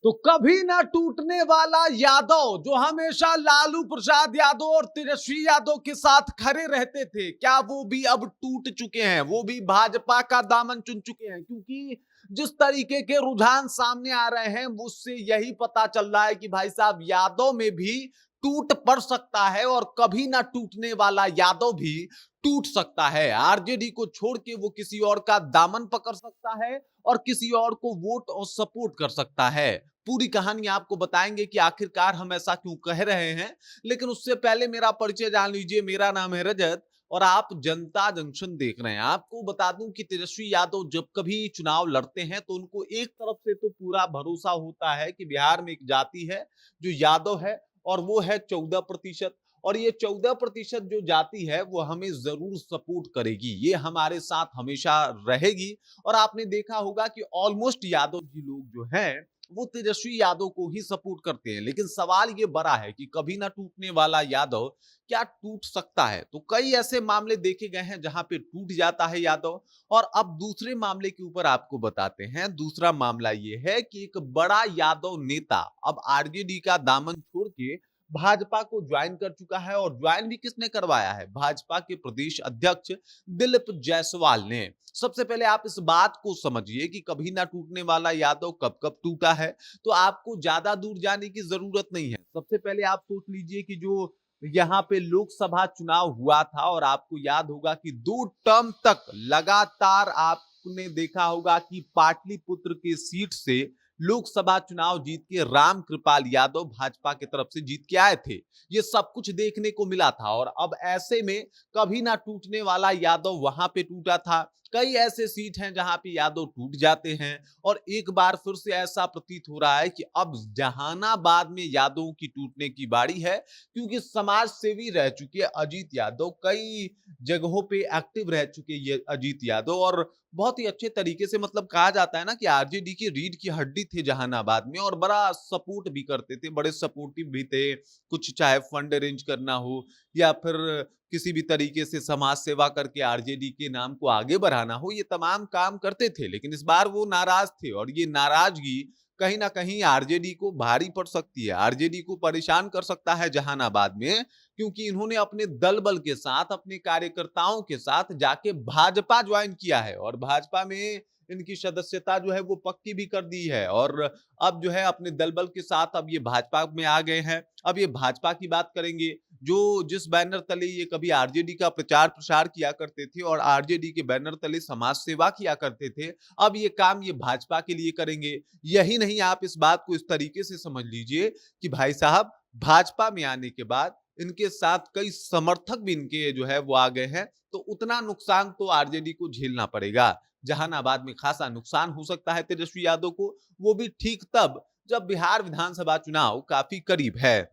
तो कभी ना टूटने वाला यादव जो हमेशा लालू प्रसाद यादव और तेजस्वी यादव के साथ खड़े रहते थे, क्या वो भी अब टूट चुके हैं? वो भी भाजपा का दामन चुन चुके हैं? क्योंकि जिस तरीके के रुझान सामने आ रहे हैं, उससे यही पता चल रहा है कि भाई साहब यादव में भी टूट पड़ सकता है और कभी ना टूटने वाला यादव भी टूट सकता है। आरजेडी को छोड़ के वो किसी और का दामन पकड़ सकता है और किसी और को वोट और सपोर्ट कर सकता है। पूरी कहानी आपको बताएंगे कि आखिरकार हम ऐसा क्यों कह रहे हैं, लेकिन उससे पहले मेरा परिचय जान लीजिए। मेरा नाम है रजत और आप जनता जंक्शन देख रहे हैं। आपको बता दूं कि तेजस्वी यादव जब कभी चुनाव लड़ते हैं तो उनको एक तरफ से तो पूरा भरोसा होता है कि बिहार में एक जाति है जो यादव है और वो है 14%। और ये 14% जो जाति है वो हमें जरूर सपोर्ट करेगी, ये हमारे साथ हमेशा रहेगी। और आपने देखा होगा कि ऑलमोस्ट यादव जी लोग जो हैं वो तेजस्वी यादव को ही सपोर्ट करते हैं। लेकिन सवाल ये बड़ा है कि कभी ना टूटने वाला यादव क्या टूट सकता है? तो कई ऐसे मामले देखे गए हैं जहां पे टूट जाता है यादव। और अब दूसरे मामले के ऊपर आपको बताते हैं। दूसरा मामला ये है कि एक बड़ा यादव नेता अब आरजेडी का दामन छोड़ के भाजपा को ज्वाइन कर चुका है। और ज्वाइन भी किसने करवाया है? भाजपा के प्रदेश अध्यक्ष दिलीप जायसवाल ने। सबसे पहले आप इस बात को समझिए कि कभी ना टूटने वाला यादव कब कब टूटा है। तो आपको ज्यादा दूर जाने की जरूरत नहीं है। सबसे पहले आप सोच लीजिए कि जो यहाँ पे लोकसभा चुनाव हुआ था और आपको याद होगा कि 2 टर्म तक लगातार आपने देखा होगा कि पाटलिपुत्र की सीट से लोकसभा चुनाव जीत के राम कृपाल यादव भाजपा की तरफ से जीत के आए थे। ये सब कुछ देखने को मिला था और अब ऐसे में कभी ना टूटने वाला यादव वहां पे टूटा था। कई ऐसे सीट हैं जहां पे यादव टूट जाते हैं और एक बार फिर से ऐसा प्रतीत हो रहा है कि अब जहानाबाद में यादवों की टूटने की बारी है। क्योंकि समाज सेवी रह चुके अजीत यादव, कई जगहों पे एक्टिव रह चुके ये अजीत यादव और बहुत ही अच्छे तरीके से, मतलब कहा जाता है ना कि आरजेडी की रीढ़ की हड्डी थे जहानाबाद में और बड़ा सपोर्ट भी करते थे, बड़े सपोर्टिव भी थे। कुछ चाहे फंड अरेंज करना हो या फिर किसी भी तरीके से समाज सेवा करके आरजेडी के नाम को आगे बढ़ाना हो, ये तमाम काम करते थे। लेकिन इस बार वो नाराज थे और ये नाराजगी कहीं ना कहीं आरजेडी को भारी पड़ सकती है, आरजेडी को परेशान कर सकता है जहानाबाद में। क्योंकि इन्होंने अपने दल बल के साथ, अपने कार्यकर्ताओं के साथ जाके भाजपा ज्वाइन किया है और भाजपा में इनकी सदस्यता जो है वो पक्की भी कर दी है। और अब जो है अपने दल बल के साथ अब ये भाजपा में आ गए हैं। अब ये भाजपा की बात करेंगे, जो जिस बैनर तले ये कभी आरजेडी का प्रचार प्रसार किया करते थे और आरजेडी के बैनर तले समाज सेवा किया करते थे, अब ये काम ये भाजपा के लिए करेंगे। यही नहीं, आप इस बात को इस तरीके से समझ लीजिए कि भाई साहब भाजपा में आने के बाद इनके साथ कई समर्थक भी इनके जो है वो आ गए हैं। तो उतना नुकसान तो आरजेडी को झेलना पड़ेगा। जहानाबाद में खासा नुकसान हो सकता है तेजस्वी यादव को, वो भी ठीक तब जब बिहार विधानसभा चुनाव काफी करीब है।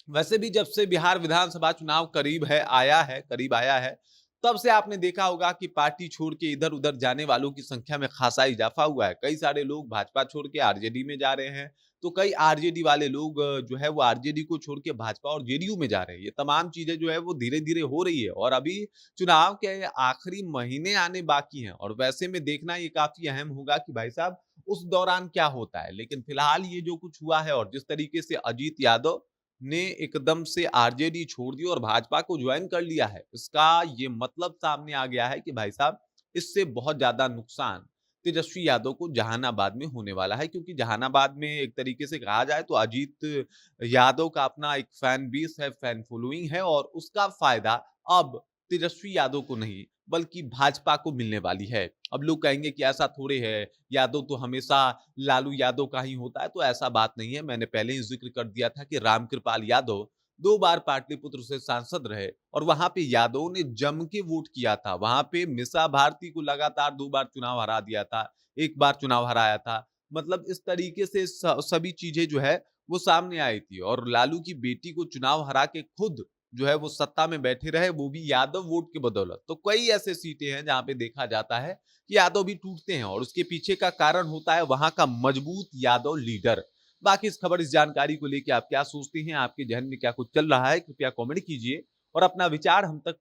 वैसे भी जब से बिहार विधानसभा चुनाव करीब आया है, तब से आपने देखा होगा कि पार्टी छोड़ के इधर उधर जाने वालों की संख्या में खासा इजाफा हुआ है। कई सारे लोग भाजपा छोड़ के आरजेडी में जा रहे हैं, तो कई आरजेडी वाले लोग जो है वो आरजेडी को छोड़ के भाजपा और जेडीयू में जा रहे हैं। ये तमाम चीजें जो है वो धीरे धीरे हो रही है और अभी चुनाव के आखिरी महीने आने बाकी हैं और वैसे में देखना ये काफी अहम होगा कि भाई साहब उस दौरान क्या होता है। लेकिन फिलहाल ये जो कुछ हुआ है और जिस तरीके से अजीत यादव ने एकदम से आरजेडी छोड़ दी और भाजपा को ज्वाइन कर लिया है, इसका ये मतलब सामने आ गया है कि भाई साहब इससे बहुत ज्यादा नुकसान तेजस्वी यादव को जहानाबाद में होने वाला है। क्योंकि जहानाबाद में एक तरीके से कहा जाए तो अजीत यादव का अपना एक फैन बेस है, फैन फॉलोइंग है और उसका फायदा अब तेजस्वी यादव को नहीं बल्कि भाजपा को मिलने वाली है। अब लोग कहेंगे कि ऐसा थोड़े है, यादव तो हमेशा लालू यादव का ही होता है, तो ऐसा बात नहीं है। मैंने पहले ही जिक्र कर दिया था कि रामकृपाल यादव 2 बार पाटलिपुत्र से सांसद रहे और वहां पे यादव ने जम के वोट किया था। वहां पे मिसा भारती को लगातार 2 बार चुनाव हरा दिया था, एक बार चुनाव हराया था। मतलब इस तरीके से सभी चीजें जो है वो सामने आई थी और लालू की बेटी को चुनाव हरा के खुद जो है वो सत्ता में बैठे रहे, वो भी यादव वोट के बदौलत। तो कई ऐसे सीटें हैं जहां पे देखा जाता है कि यादव भी टूटते हैं और उसके पीछे का कारण होता है वहां का मजबूत यादव लीडर। बाकी इस खबर, इस जानकारी को लेकर आप क्या सोचते हैं, आपके जहन में क्या कुछ चल रहा है, कृपया कमेंट कीजिए और अपना विचार हम तक